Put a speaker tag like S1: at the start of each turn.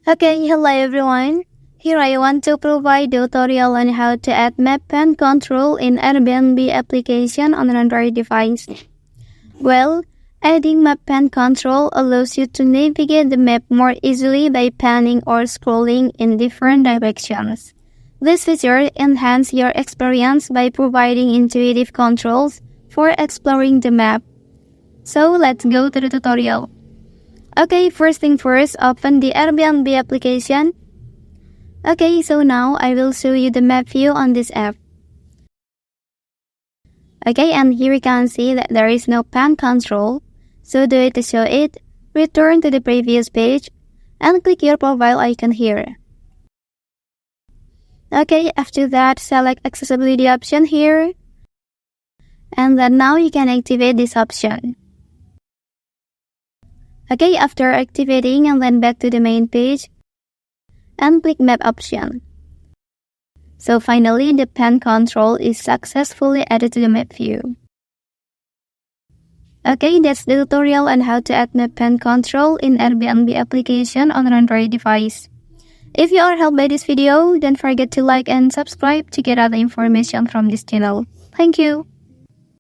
S1: Okay, hello everyone. Here I want to provide a tutorial on how to add map pen control in Airbnb application on an Android device. Well, adding map pen control allows you to navigate the map more easily by panning or scrolling in different directions. This feature enhances your experience by providing intuitive controls for exploring the map. So let's go to the tutorial. Okay, first thing first, open the Airbnb application. Okay, so now I will show you the map view on this app. Okay, and here you can see that there is no pan control. So to show it, return to the previous page and click your profile icon here. Okay, after that, select accessibility option here. And then now you can activate this option. Okay, after activating and then back to the main page and click map option. So finally, the pen control is successfully added to the map view. Okay, that's the tutorial on how to add map pen control in Airbnb application on an Android device. If you are helped by this video, don't forget to like and subscribe to get other information from this channel. Thank you.